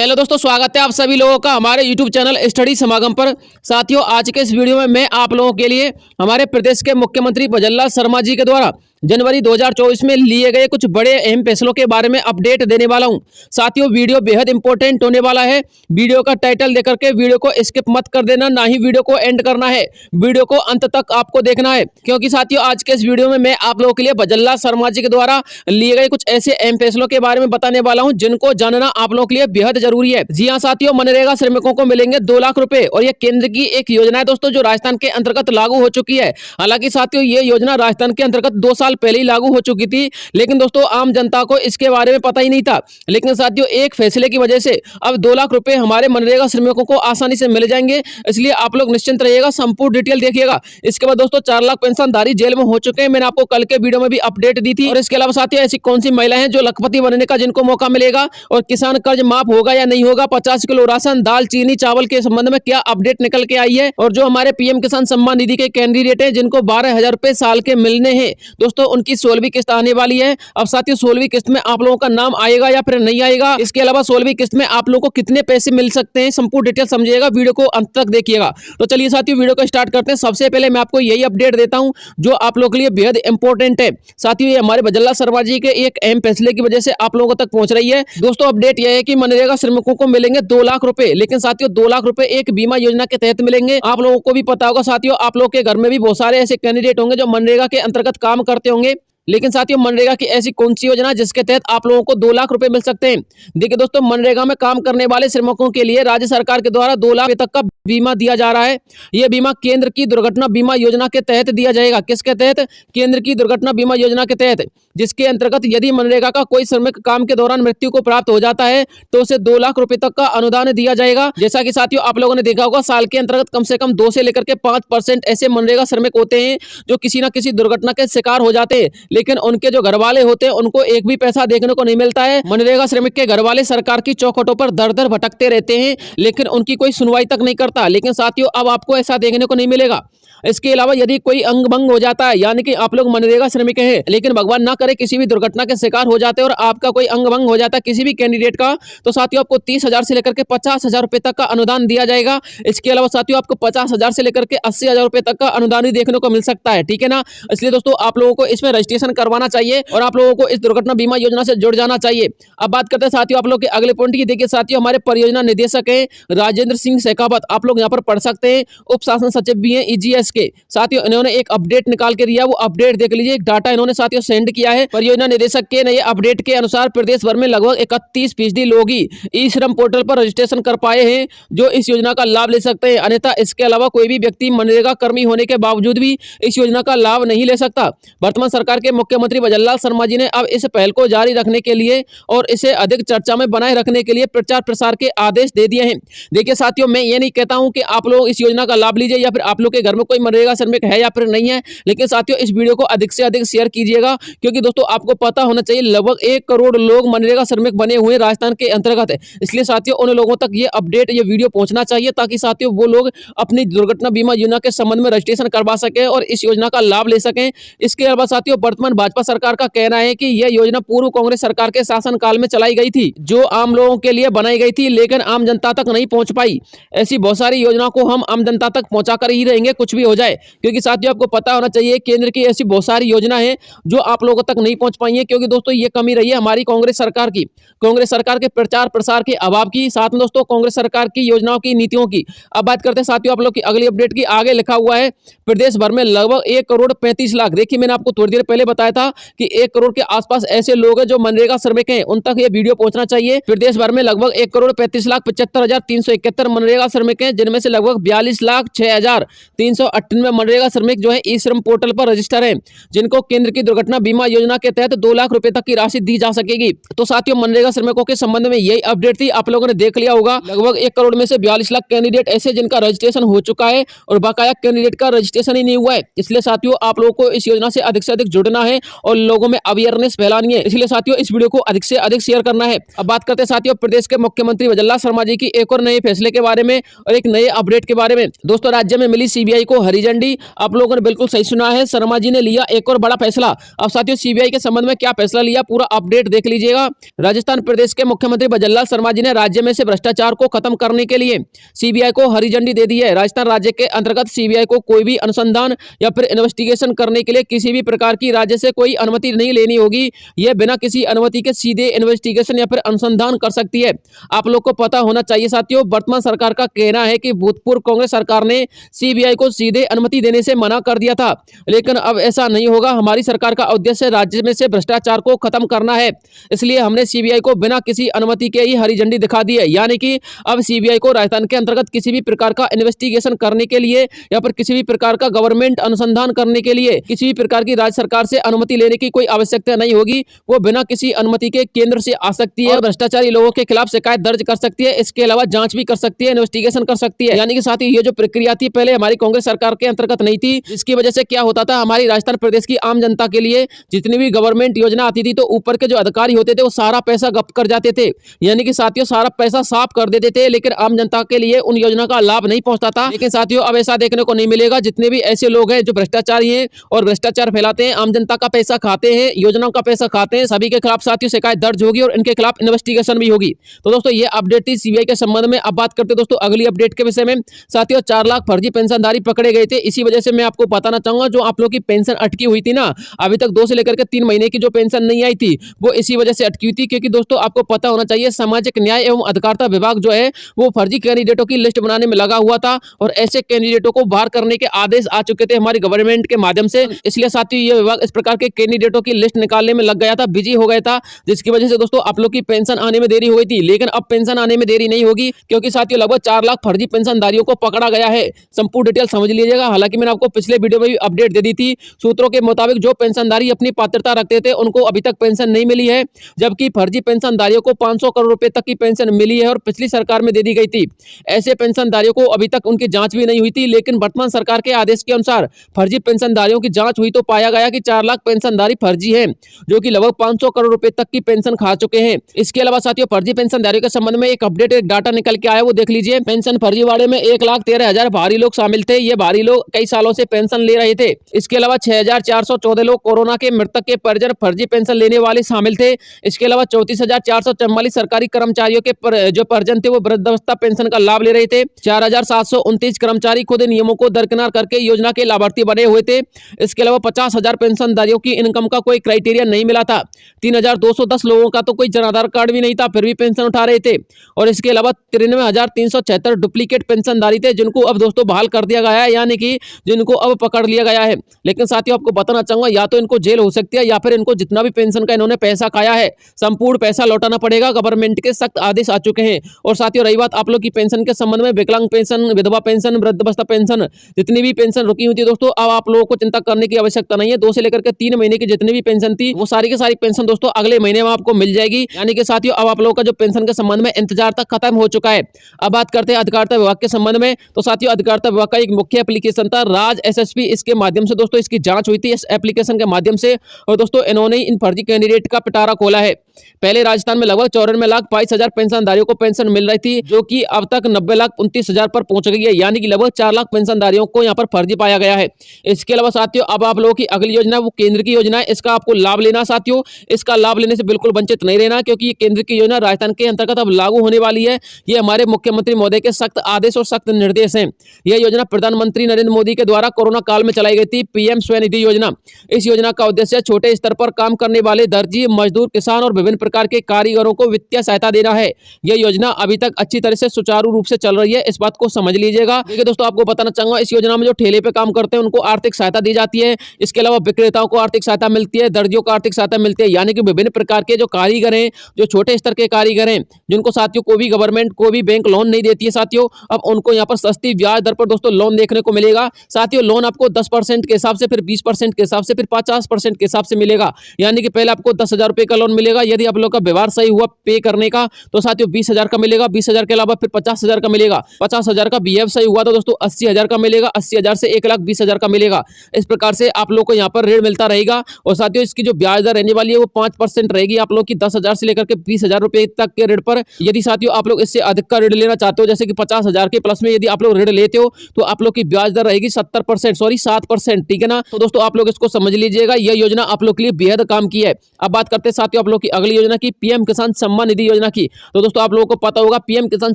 Hello दोस्तों, स्वागत है आप सभी लोगों का हमारे YouTube चैनल स्टडी समागम पर। साथियों, आज के इस वीडियो में मैं आप लोगों के लिए हमारे प्रदेश के मुख्यमंत्री भजनलाल शर्मा जी के द्वारा जनवरी 2024 में लिए गए कुछ बड़े अहम फैसलों के बारे में अपडेट देने वाला हूं। साथियों, वीडियो बेहद इंपॉर्टेंट होने वाला है। वीडियो का टाइटल देकर के वीडियो को स्किप मत कर देना, ना ही वीडियो को एंड करना है। वीडियो को अंत तक आपको देखना है, क्योंकि साथियों आज के इस वीडियो में मैं आप लोगों के लिए भजनलाल शर्मा जी के द्वारा लिए गए कुछ ऐसे अहम फैसलों के बारे में बताने वाला हूं जिनको जानना आप लोगों के लिए बेहद जरूरी है। जी हाँ साथियों, मनरेगा श्रमिकों को मिलेंगे 2 लाख रुपए और ये केंद्र की एक योजना है दोस्तों, जो राजस्थान के अंतर्गत लागू हो चुकी है। हालांकि साथियों ये योजना राजस्थान के अंतर्गत 2 साल पहले ही लागू हो चुकी थी, लेकिन दोस्तों आम जनता को इसके बारे में पता ही नहीं था। लेकिन साथियों एक फैसले की वजह से अब 2 लाख रुपए हमारे मनरेगा श्रमिकों को आसानी से मिल जाएंगे, इसलिए आप लोग निश्चिंत रहिएगा, संपूर्ण डिटेल देखिएगा। इसके बाद दोस्तों 4 लाख पेंशनधारी जेल में हो चुके हैं, मैंने आपको कल के वीडियो में भी अपडेट दी थी। और इसके अलावा साथियों ऐसी कौन सी महिला है जो लखपति बनने का जिनको मौका मिलेगा, और किसान कर्ज माफ होगा या नहीं होगा, 50 किलो राशन, दाल, चीनी, चावल के संबंध में क्या अपडेट निकल के आई है, और जो हमारे पीएम किसान सम्मान निधि के कैंडिडेट है जिनको 12,000 रुपए साल के मिलने हैं दोस्तों, उनकी 16वीं किस्त आने वाली है। अब साथियों 16वीं किस्त में आप लोगों का नाम आएगा या फिर नहीं आएगा, इसके अलावा 16वीं किस्त में आप लोगों को कितने पैसे मिल सकते हैं, संपूर्ण डिटेल समझिएगा, वीडियो को अंत तक देखिएगा। तो चलिए साथियों वीडियो को स्टार्ट करते हैं। सबसे पहले मैं आपको यही अपडेट देता हूं जो आप लोगों के लिए बेहद इंपॉर्टेंट है। साथियों ये हमारे भजनलाल शर्मा जी के एक अहम फैसले की वजह से आप लोगों तक पहुंच रही है। दोस्तों अपडेट यह है कि मनरेगा श्रमिकों को मिलेंगे 2 लाख रुपए, लेकिन साथियों 2 लाख रुपए एक बीमा योजना के तहत मिलेंगे। आप लोगों को भी पता होगा साथियों, आप लोगों के घर में भी बहुत सारे ऐसे कैंडिडेट होंगे जो मनरेगा के अंतर्गत काम करते होंगे। लेकिन साथियों मनरेगा की ऐसी कौन सी योजना जिसके तहत आप लोगों को 2 लाख रुपए मिल सकते हैं? देखिए दोस्तों, मनरेगा में काम करने वाले श्रमिकों के लिए राज्य सरकार के द्वारा 2 लाख रुपए तक का बीमा दिया जा रहा है। यह बीमा केंद्र की दुर्घटना बीमा योजना के तहत दिया जाएगा। किसके तहत? केंद्र की दुर्घटना बीमा योजना के तहत, जिसके अंतर्गत यदि मनरेगा का कोई श्रमिक काम के दौरान मृत्यु को प्राप्त हो जाता है तो उसे 2 लाख रुपए तक का अनुदान दिया जाएगा। जैसा कि साथियों आप लोगों ने देखा होगा, साल के अंतर्गत कम से कम 2 से लेकर के 5% ऐसे मनरेगा श्रमिक होते हैं जो किसी न किसी दुर्घटना के शिकार हो जाते हैं, लेकिन उनके जो घर वाले होते हैं उनको एक भी पैसा देखने को नहीं मिलता है। मनरेगा श्रमिक के घर वाले सरकार की चौखटों पर दर दर भटकते रहते हैं, लेकिन उनकी कोई सुनवाई तक नहीं करता। लेकिन साथियों अब आपको ऐसा देखने को नहीं मिलेगा। इसके अलावा यदि कोई अंग भंग हो जाता है, यानी कि आप लोग मनरेगा श्रमिक हैं, लेकिन भगवान ना करे किसी भी दुर्घटना के शिकार हो जाते हैं और आपका कोई अंग भंग हो जाता है किसी भी कैंडिडेट का, तो साथियों आपको 30,000 से लेकर के 50,000 रुपए तक का अनुदान दिया जाएगा। इसके अलावा साथियों आपको 50,000 से लेकर के 80,000 रुपए तक का अनुदान ही देखने को मिल सकता है, ठीक है ना। इसलिए दोस्तों आप लोगों को इसमें रजिस्ट्रेशन करवाना चाहिए और आप लोगों को इस दुर्घटना बीमा योजना से जुड़ जाना चाहिए। अब बात करते हैं साथियों आप लोग के अगले पॉइंट की। देखिए साथियों हमारे परियोजना निदेशक है राजेंद्र सिंह शेखावत, आप लोग यहाँ पर पढ़ सकते हैं, उप शासन सचिव भी है ईजीएस के। साथियों इन्होंने एक अपडेट निकाल के दिया, वो अपडेट देख लीजिए। एक डाटा इन्होंने साथियों सेंड किया है परियोजना निदेशक के नए अपडेट के अनुसार प्रदेश भर में लगभग 31% लोग ही ई श्रम पोर्टल पर रजिस्ट्रेशन कर पाए हैं जो इस योजना का लाभ ले सकते हैं। अन्यथा इसके अलावा कोई भी व्यक्ति मनरेगा कर्मी होने के बावजूद भी इस योजना का लाभ नहीं ले सकता। वर्तमान सरकार के मुख्यमंत्री भजनलाल शर्मा जी ने अब इस पहल को जारी रखने के लिए और इसे अधिक चर्चा में बनाए रखने के लिए प्रचार प्रसार के आदेश दे दिए हैं। देखिए साथियों मैं ये नहीं कहता हूं कि आप लोग इस योजना का लाभ लीजिए या फिर आप लोग के घर में कोई मनरेगा श्रमिक है या फिर नहीं है, लेकिन साथियों इस वीडियो को अधिक से अधिक शेयर कीजिएगा, क्योंकि दोस्तों आपको पता होना चाहिए लगभग 1 करोड़ लोग मनरेगा श्रमिक बने हुए राजस्थान के अंतर्गत है। इसलिए साथियों उन लोगों तक ये अपडेट ये वीडियो पहुंचना चाहिए ताकि साथियों वो लोग अपनी दुर्घटना बीमा योजना के संबंध में रजिस्ट्रेशन करवा सके और इस योजना का लाभ ले सकें। इसके अलावा साथियों वर्तमान भाजपा सरकार का कहना है कि यह योजना पूर्व कांग्रेस सरकार के शासनकाल में चलाई गई थी, जो आम लोगों के लिए बनाई गई थी, लेकिन आम जनता तक नहीं पहुंच पाई। ऐसी बहुत सारी योजनाओं को हम आम जनता तक पहुंचा कर ही रहेंगे, कुछ भी हो जाए, क्योंकि साथियों आपको पता होना चाहिए केंद्र की ऐसी बहुत सारी योजना है जो आप लोगों तक नहीं पहुंच पाई है, क्योंकि दोस्तों ये कमी रही है हमारी कांग्रेस सरकार की, कांग्रेस सरकार के प्रचार प्रसार के अभाव की, साथ में दोस्तों कांग्रेस सरकार की योजनाओं की नीतियों की। अब बात करते हैं साथियों आप लोग की अगली अपडेट की। आगे लिखा हुआ है प्रदेश भर में लगभग 1 करोड़ 35 लाख। देखिए मैंने आपको थोड़ी देर पहले बताया था कि 1 करोड़ के आसपास ऐसे लोग हैं जो मनरेगा श्रमिक हैं, उन तक ये वीडियो पहुंचना चाहिए। प्रदेश भर में लगभग 1 करोड़ 35 लाख 75,371 मनरेगा श्रमिक हैं, जिनमें से लगभग 42 लाख 6,398 मनरेगा श्रमिक जो है ई श्रम पोर्टल पर रजिस्टर हैं, जिनको केंद्र की दुर्घटना बीमा योजना के तहत 2 लाख रुपए तक की राशि दी जा सकेगी। तो साथियों मनरेगा श्रमिकों के संबंध में यही अपडेट थी, आप लोगों ने देख लिया होगा। लगभग 1 करोड़ में से 42 लाख कैंडिडेट ऐसे जिनका रजिस्ट्रेशन हो चुका है और बकाया कैंडिडेट का रजिस्ट्रेशन ही नहीं हुआ है। इसलिए साथियों आप लोगों को इस योजना से अधिक जुड़ना है और लोगों में अवेयरनेस फैलानी है। इसलिए साथियों इस वीडियो को अधिक से अधिक शेयर करना है। अब बात करते हैं साथियों प्रदेश के मुख्यमंत्री भजनलाल शर्मा जी की एक और नए फैसले के बारे में और एक एक नए अपडेट के बारे में। दोस्तों, राज्य में मिली सीबीआई को हरी झंडी। आप लोगों ने बिल्कुल सही सुना है, शर्मा जी ने लिया एक और बड़ा फैसला। अब साथियों, सीबीआई के संबंध में क्या फैसला लिया, पूरा अपडेट देख लीजिएगा। राजस्थान प्रदेश के मुख्यमंत्री भजनलाल शर्मा जी ने राज्य में से भ्रष्टाचार को खत्म करने के लिए सीबीआई को हरी झंडी दे दी है। राजस्थान राज्य के अंतर्गत सीबीआई को कोई भी अनुसंधान या फिर इन्वेस्टिगेशन करने के लिए किसी भी प्रकार की राज्य से कोई अनुमति नहीं लेनी होगी। यह बिना किसी अनुमति के सीधे इन्वेस्टिगेशन या फिर अनुसंधान कर सकती है। आप लोग को पता होना चाहिए साथियों, वर्तमान सरकार का कहना है कि भूतपूर्व कांग्रेस सरकार ने सीबीआई को सीधे अनुमति देने से मना कर दिया था, लेकिन अब ऐसा नहीं होगा। हमारी सरकार का उद्देश्य राज्य में से भ्रष्टाचार को खत्म करना है, इसलिए हमने सीबीआई को बिना किसी अनुमति के ही हरी झंडी दिखा दी है। यानी कि अब सीबीआई को राजस्थान के अंतर्गत किसी भी प्रकार का इन्वेस्टिगेशन करने के लिए या फिर किसी भी प्रकार का गवर्नमेंट अनुसंधान करने के लिए किसी भी प्रकार की राज्य सरकार से अनुमति लेने की कोई आवश्यकता नहीं होगी। वो बिना किसी अनुमति के केंद्र से आ सकती है और भ्रष्टाचारी लोगों के खिलाफ शिकायत दर्ज कर सकती है। इसके अलावा जांच भी कर सकती है, इन्वेस्टिगेशन कर सकती है। यानी कि साथ ही ये जो प्रक्रिया थी पहले हमारी कांग्रेस सरकार के अंतर्गत नहीं थी, जिसकी वजह से क्या होता था, हमारी राजस्थान प्रदेश की आम जनता के लिए जितनी भी गवर्नमेंट योजना आती थी तो ऊपर के जो अधिकारी होते थे वो सारा पैसा गप कर जाते थे। यानी कि साथियों, सारा पैसा साफ कर देते थे, लेकिन आम जनता के लिए उन योजना का लाभ नहीं पहुंचता था। लेकिन साथियों, अब ऐसा देखने को नहीं मिलेगा। जितने भी ऐसे लोग हैं जो भ्रष्टाचारी हैं और भ्रष्टाचार फैलाते हैं, आम जनता का पैसा खाते हैं, योजनाओं का पैसा खाते हैं, सभी के खिलाफ साथियों शिकायत दर्ज होगी और इनके खिलाफ इन्वेस्टिगेशन भी होगी। तो दोस्तों, ये अपडेट थी सीबीआई के संबंध में। अब बात करते दोस्तों अगली अपडेट के विषय में। साथियों, 4 लाख फर्जी पेंशनधारी पकड़े गए थे। इसी वजह से मैं आपको बताना चाहूंगा, जो आप लोग की पेंशन अटकी हुई थी ना, अभी तक 2 से लेकर के 3 महीने की जो पेंशन नहीं आई थी, वो इसी वजह से अटकी हुई थी। क्योंकि दोस्तों आपको पता होना चाहिए, सामाजिक न्याय एवं अधिकारिता विभाग जो है वो फर्जी कैंडिडेटों की लिस्ट बनाने में लगा हुआ था और ऐसे कैंडिडेटों को बाहर करने के आदेश आ चुके थे हमारी गवर्नमेंट के माध्यम से। इसलिए साथियों, ये विभाग इस प्रकार के कैंडिडेटों की लिस्ट निकालने में लग गया था, बिजी हो गया था, जिसकी वजह से दोस्तों आप लोग की पेंशन आने में देरी हुई थी। लेकिन अब पेंशन आने में देरी नहीं होगी, क्योंकि साथियों लगभग 4 लाख फर्जी पेंशनधारियों को पकड़ा गया है। संपूर्ण डिटेल समझ लीजिएगा। हालांकि मैंने आपको पिछले वीडियो में भी अपडेट दे दी थी। सूत्रों के मुताबिक जो पेंशनधारी अपनी पात्रता रखते थे उनको अभी तक पेंशन नहीं मिली है, जबकि फर्जी पेंशनधारियों को 500 करोड़ रुपए तक की पेंशन मिली है और पिछली सरकार में दे दी गई थी। ऐसे पेंशनधारियों को अभी तक उनकी जांच भी नहीं हुई थी, लेकिन वर्तमान सरकार के आदेश के अनुसार फर्जी पेंशनधारियों की जांच हुई तो पाया गया कि 4 लाख पेंशनधारी फर्जी हैं, जो कि लगभग 500 करोड़ रुपए तक की पेंशन खा चुके हैं। इसके अलावा साथियों, फर्जी पेंशनधारियों के संबंध में एक अपडेट, एक डाटा निकल के आया, वो देख लीजिए। पेंशन फर्जीवाड़े में 1,13,000 भारी लोग शामिल थे। ये भारी लोग कई सालों से पेंशन ले रहे थे। इसके अलावा 6,414 लोग कोरोना के मृतक के परिजन फर्जी पेंशन लेने वाले शामिल थे। इसके अलावा 34,444 सरकारी कर्मचारियों के जो परिजन थे वो वृद्धावस्था पेंशन का लाभ ले रहे थे। 4,729 कर्मचारी खुद नियमों को दरकिनार करके योजना के लाभार्थी बने हुए थे। इसके अलावा 50,000 पेंशनधारियों की इनकम का कोई क्राइटेरिया नहीं मिला था। 3,210 लोगों का तो कोई जन आधार कार्ड भी नहीं था, फिर भी पेंशन उठा रहे थे। और इसके अलावा 93,376 डुप्लीकेट पेंशनधारी थे, जिनको अब दोस्तों बहाल कर दिया गया है, यानी कि जिनको अब पकड़ लिया गया है। लेकिन साथियों, आपको बताना चाहूंगा, या तो इनको जेल हो सकती है या फिर इनको जितना भी पेंशन का इन्होंने पैसा खाया है संपूर्ण पैसा लौटाना पड़ेगा। गवर्नमेंट के सख्त आदेश आ चुके हैं। और साथियों, रही बात आप लोग की पेंशन के संबंध में, विकलांग पेंशन, विधवा पेंशन, वृद्धावस्था पेंशन, जितनी भी पेंशन रुकी हुई थी दोस्तों, अब आप लोगों को चिंता करने की आवश्यकता नहीं है। 2 से लेकर के 3 महीने की जितनी भी पेंशन थी वो सारी की सारी पेंशन दोस्तों अगले महीने में आपको मिल जाएगी। यानी कि साथियों, अब आप लोगों का जो पेंशन के संबंध में इंतजार तक खत्म हो चुका है। अब बात करते हैं अधिकारिता विभाग के संबंध में। तो साथियों, अधिकारिता विभाग का एक मुख्य एप्लीकेशन था राज SSP, इसके माध्यम से दोस्तों इसकी जांच हुई थी इस एप्लीकेशन के माध्यम से। और दोस्तों इन्होंने इन फर्जी कैंडिडेट का पिटारा खोला है। पहले राजस्थान में लगभग 94,22,000 पेंशनधारियों को पेंशन मिल रही थी, जो कि अब तक 90,29,000 पर पहुंच गई है। यानी कि लगभग 4 लाख पेंशनधारियों को यहां पर फर्जी पाया गया है। इसके अलावा साथियों, अब आप लोगों की अगली योजना वो केंद्र की योजना है, इसका आपको लाभ लेना। साथियों, इसका लाभ लेने से बिल्कुल वंचित नहीं रहना, क्योंकि ये केंद्र की योजना राजस्थान के अंतर्गत अब लागू होने वाली है। ये हमारे मुख्यमंत्री महोदय के सख्त आदेश और सख्त निर्देश हैं। यह योजना प्रधानमंत्री नरेंद्र मोदी के द्वारा कोरोना काल में चलाई गई थी, PM स्वनिधि योजना। इस योजना का उद्देश्य छोटे स्तर पर काम करने वाले दर्जी, मजदूर, किसान और विभिन्न प्रकार के कारीगरों को वित्तीय सहायता देना है। यह योजना अभी तक अच्छी तरह से सुचारू रूप से चल रही है, इस बात को समझ लीजिएगा। देखिए दोस्तों, आपको बताना चाहूंगा, इस योजना में जो ठेले पे काम करते हैं उनको आर्थिक सहायता दी जाती है। इसके अलावा विक्रेताओं को आर्थिक सहायता मिलती है, दर्जियों को आर्थिक सहायता मिलती है। यानी कि विभिन्न प्रकार के जो कारीगर हैं, जो छोटे स्तर के कारीगर हैं, जिनको साथियों को भी गवर्नमेंट को भी बैंक लोन नहीं देती है साथियों, अब उनको यहाँ पर सस्ती ब्याज दर पर दोस्तों लोन देखने को मिलेगा। साथियों, लोन आपको 10% के हिसाब से, फिर 20% के हिसाब से, फिर 50% के हिसाब से मिलेगा। यानी कि पहले आपको 10,000 रुपए का लोन मिलेगा। यदि यदि आप लोग का व्यवहार सही हुआ पे करने का तो साथियों 20,000 का मिलेगा। 20,000 के अलावा फिर 50,000 का मिलेगा। 50,000 का बिहेव सही हुआ तो दोस्तों 80,000 का मिलेगा। 80,000 से 1,20,000 का मिलेगा। इस प्रकार से आप लोग को यहाँ पर ऋण मिलता रहेगा। और साथियों इसकी जो ब्याज दर रहने वाली है वो 5% रहेगी आप लोग की 10,000 से लेकर के 20,000 रुपए तक के ऋण पर। यदि साथियों आप लोग इससे अधिक का ऋण लेना चाहते हो, जैसे कि 50,000 के प्लस में यदि आप लोग ऋण लेते हो तो आप लोग की ब्याज दर रहेगी 7%, ठीक है ना। तो दोस्तों आप लोग इसको समझ लीजिएगा, यह योजना आप लोग के लिए बेहद काम की है। अब बात करते हैं साथियों आप लोग की अगली योजना की, पीएम किसान सम्मान निधि योजना की। तो दोस्तों आप लोगों को पता होगा पीएम किसान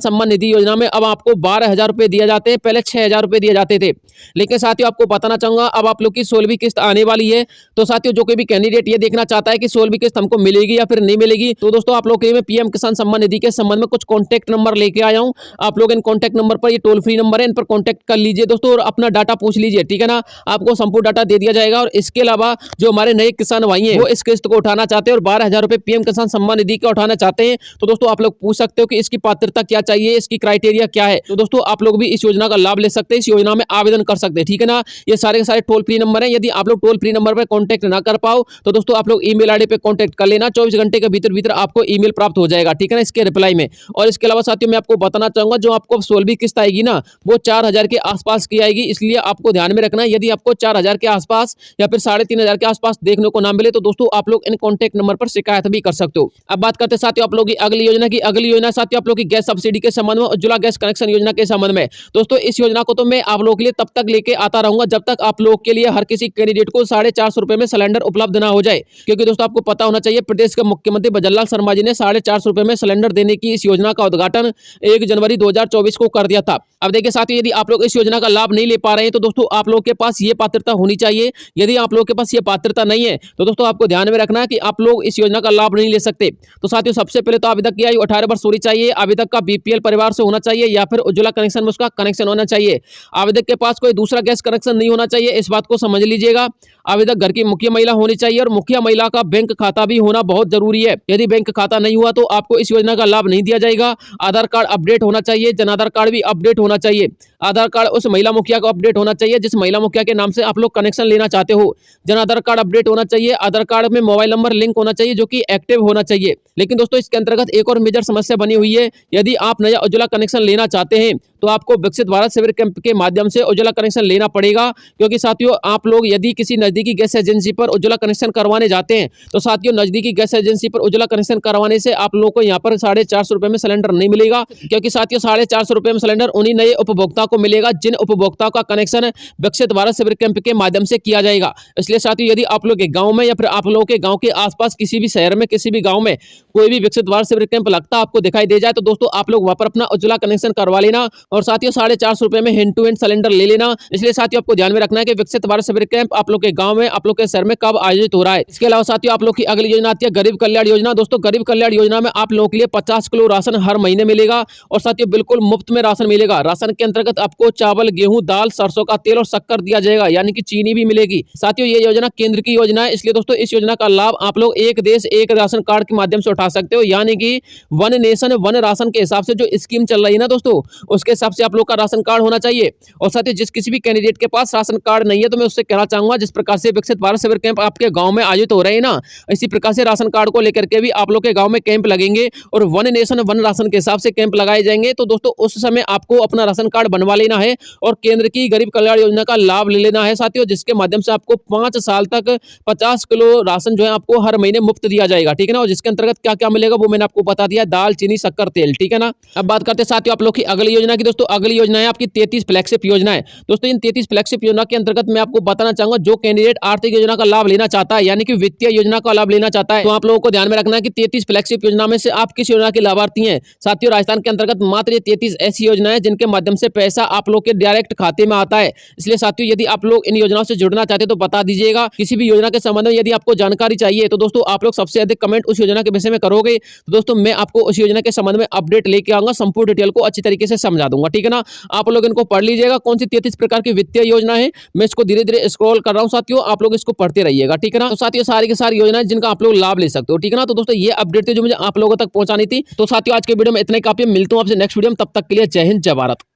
सम्मान निधि योजना में अब आपको 12,000 रुपए दिए जाते हैं, पहले 6,000 रुपए दिए जाते थे। लेकिन साथियों आपको बताना चाहूंगा अब आप लोग की 16वीं किस्त आने वाली है। तो साथियों जो कोई भी कैंडिडेट ये देखना चाहता है कि 16वीं किस्त हमको मिलेगी या फिर नहीं मिलेगी, तो दोस्तों आप लोग के लिए मैं पीएम किसान सम्मान निधि के संबंध में कुछ कॉन्टैक्ट नंबर लेके आया हूं। आप लोग इन कॉन्टैक्ट नंबर पर, ये टोल फ्री नंबर है, इन पर कॉन्टैक्ट कर लीजिए दोस्तों और अपना डाटा पूछ लीजिए, ठीक है ना। आपको संपूर्ण डाटा दे दिया जाएगा। और इसके अलावा जो हमारे नए किसान भाई हैं वो इस किस्त को उठाना चाहते हैं और 12,000 रुपए पीएम किसान सम्मान निधि का उठाना चाहते हैं, तो दोस्तों आप लोग पूछ सकते हो कि इसकी पात्रता क्या चाहिए, इसकी क्राइटेरिया क्या है। तो दोस्तों आप लोग भी इस योजना का लाभ ले सकते हैं, इस योजना में आवेदन कर सकते हैं, ठीक है ना। ये सारे के सारे टोल फ्री नंबर है। यदि आप लोग टोल फ्री नंबर पर कॉन्टैक्ट ना कर पाओ तो दोस्तों आप लोग ईमेल आईडी पे कॉन्टैक्ट कर लेना। 24 घंटे के भीतर आपको ईमेल प्राप्त हो जाएगा, ठीक है ना, इसके रिप्लाई में। और इसके अलावा साथियों मैं आपको बताना चाहूंगा जो आपको 16वीं किस्त आएगी ना वो 4,000 के आसपास की आएगी। इसलिए आपको ध्यान में रखना है, यदि आपको 4,000 के आसपास या फिर 3,500 के आसपास देखने को ना मिले तो दोस्तों आप लोग इन कॉन्टैक्ट नंबर पर शिकायत भी कर सकते हो। अब बात करते हैं साथियों आप लोग की अगली योजना की। अगली योजना साथियों आप लोग की गैस सब्सिडी के संबंध में, उज्ज्वला गैस कनेक्शन योजना के संबंध में। दोस्तों इस योजना को तो मैं आप लोगों के लिए तब तक लेके आता रहूंगा जब तक आप लोग के लिए हर किसी कैंडिडेट को 450 रुपए में सिलेंडर उपलब्ध ना हो जाए। क्योंकि दोस्तों आपको पता होना चाहिए प्रदेश के मुख्यमंत्री भजनलाल शर्मा जी ने 450 रुपए में सिलेंडर देने की इस योजना का उद्घाटन 1 जनवरी 2024 को कर दिया था। अब देखिए साथियों यदि आप लोग इस योजना का लाभ नहीं ले पा रहे हैं तो दोस्तों आप लोग के पास ये पात्रता होनी चाहिए। यदि आप लोग के पास ये पात्रता नहीं है तो दोस्तों आपको ध्यान में रखना है कि आप लोग इस योजना का लाभ नहीं ले सकते। तो साथियों सबसे पहले तो आवेदक की आयु 18 वर्ष होनी चाहिए, आवेदक का बीपीएल परिवार से होना चाहिए या फिर उज्ज्वला कनेक्शन में उसका कनेक्शन होना चाहिए। आवेदक के पास कोई दूसरा गैस कनेक्शन नहीं होना चाहिए, इस बात को समझ लीजिएगा। आवेदक घर की मुखिया महिला होनी चाहिए और मुखिया महिला का बैंक खाता भी होना बहुत जरूरी है। यदि बैंक खाता नहीं हुआ तो आपको इस योजना का लाभ नहीं दिया जाएगा। आधार कार्ड अपडेट होना चाहिए, जन आधार कार्ड भी अपडेट होना चाहिए। आधार कार्ड उस महिला मुखिया को अपडेट होना चाहिए जिस महिला मुखिया के नाम से आप लोग कनेक्शन लेना चाहते हो। जन आधार कार्ड अपडेट होना चाहिए। आधार कार्ड में मोबाइल नंबर लिंक होना चाहिए जो कि एक्टिव होना चाहिए। लेकिन दोस्तों इसके अंतर्गत एक और मेजर समस्या बनी हुई है। यदि आप नया उज्ज्वला कनेक्शन लेना चाहते हैं तो आपको विकसित भारत शिविर कैंप के माध्यम से उज्ज्वला कनेक्शन लेना पड़ेगा। क्योंकि साथियों आप लोग यदि किसी नजदीकी गैस एजेंसी पर उज्ज्वला कनेक्शन करवाने जाते हैं तो साथियों नजदीकी गैस एजेंसी पर उज्ज्वला कनेक्शन करवाने से आप लोगों को यहाँ पर 450 रुपए में सिलेंडर नहीं मिलेगा। क्योंकि साथियों 450 रुपए में सिलेंडर उन्हीं नए उपभोक्ता को मिलेगा जिन उपभोक्ताओं का कनेक्शन विकसित भारत शिविर कैंप के माध्यम से किया जाएगा। इसलिए साथियों यदि आप लोग के गाँव में या फिर आप लोगों के गाँव के आसपास किसी भी शहर में किसी भी गाँव में कोई भी विकसित भारत शिविर कैंप लगता आपको दिखाई दे जाए तो दोस्तों आप लोग वहां पर अपना उज्ज्वला कनेक्शन करवा लेना। और साथियों 450 रुपए में हैंड टू हैंड सिलेंडर ले लेना। इसलिए साथियों आपको ध्यान में रखना है कि विकसित भारत शिविर कैंप आप लोग के गांव में आप लोग के शहर में कब आयोजित हो रहा है। इसके अलावा साथियों आप लोग की अगली योजना आती है गरीब कल्याण योजना। दोस्तों गरीब कल्याण योजना में आप लोगों के लिए 50 किलो राशन हर महीने मिलेगा और साथियों बिल्कुल मुफ्त में राशन मिलेगा। राशन के अंतर्गत आपको चावल, गेहूं, दाल, सरसों का तेल और शक्कर दिया जाएगा, यानी कि चीनी भी मिलेगी। साथियों ये योजना केंद्र की योजना है, इसलिए दोस्तों इस योजना का लाभ आप लोग एक देश एक राशन कार्ड के माध्यम से उठा सकते हो। यानी कि वन नेशन वन राशन के हिसाब से जो स्कीम चल रही है ना दोस्तों, उसके हिसाब से आप लोग का राशन कार्ड होना चाहिए। और साथ ही जिस किसी भी कैंडिडेट के पास राशन कार्ड नहीं है तो मैं उससे कहना चाहूंगा जिस प्रकार से विकसित भारत शिविर कैंप आपके गांव में आयोजित हो रहे हैं ना, इसी प्रकार से राशन कार्ड को लेकर के भी आप लोग के गांव में कैंप लगेंगे और वन नेशन वन राशन के हिसाब से कैंप लगाए जाएंगे। तो दोस्तों उस समय आपको अपना राशन कार्ड बनवा लेना है और केंद्र की गरीब कल्याण योजना का लाभ ले लेना है साथियों, जिसके माध्यम से आपको 5 साल तक 50 किलो राशन जो है आपको हर महीने मुफ्त दिया जाएगा, ठीक है ना। और जिसके अंतर्गत क्या क्या मिलेगा वो मैंने आपको बता दिया, दाल, चीनी, शक्कर, तेल, ठीक है ना। अब बात करते हैं साथियों आप लोग की अगली योजना की। दोस्तों अगली योजना है आपकी 33 फ्लैगशिप योजना है। दोस्तों इन 33 फ्लैगशिप योजना के अंतर्गत मैं आपको बताना चाहूंगा जो कैंडिडेट आर्थिक योजना का लाभ लेना चाहता है, यानी कि वित्तीय योजना का लाभ लेना चाहता है, तो आप लोगों को ध्यान में रखना है कि 33 फ्लैगशिप योजना में से आप किस योजना के लाभार्थी हैं। साथियों राजस्थान के अंतर्गत मात्र ये 33 ऐसी योजना है जिनके माध्यम से पैसा आप लोग के डायरेक्ट खाते में आता है। इसलिए साथियों यदि आप लोग इन योजनाओं से जुड़ना चाहते हैं तो बता दीजिएगा। किसी भी योजना के संबंध में यदि आपको जानकारी चाहिए तो दोस्तों आप लोग सबसे अधिक कमेंट उस योजना के विषय में करोगे तो दोस्तों मैं आपको उस योजना के संबंध में अपडेट लेके आऊंगा, संपूर्ण डिटेल को अच्छी तरीके से समझा दूंगा, ठीक है ना। आप लोग इनको पढ़ लीजिएगा कौन सी 33 प्रकार की वित्तीय योजना है। मैं इसको धीरे धीरे स्क्रॉल कर रहा हूँ साथियों, आप लोग इसको पढ़ते रहिएगा, ठीक है ना। तो साथियों सारी की सारी योजनाएं जिनका आप लोग लाभ ले सकते हो, ठीक है ना। तो दोस्तों ये अपडेट थी जो मुझे आप लोगों तक पहुंचानी थी। तो साथियों आज के वीडियो में इतना ही काफी, मिलता हूं आपसे नेक्स्ट वीडियो में, तब तक के लिए जय हिंद जय भारत।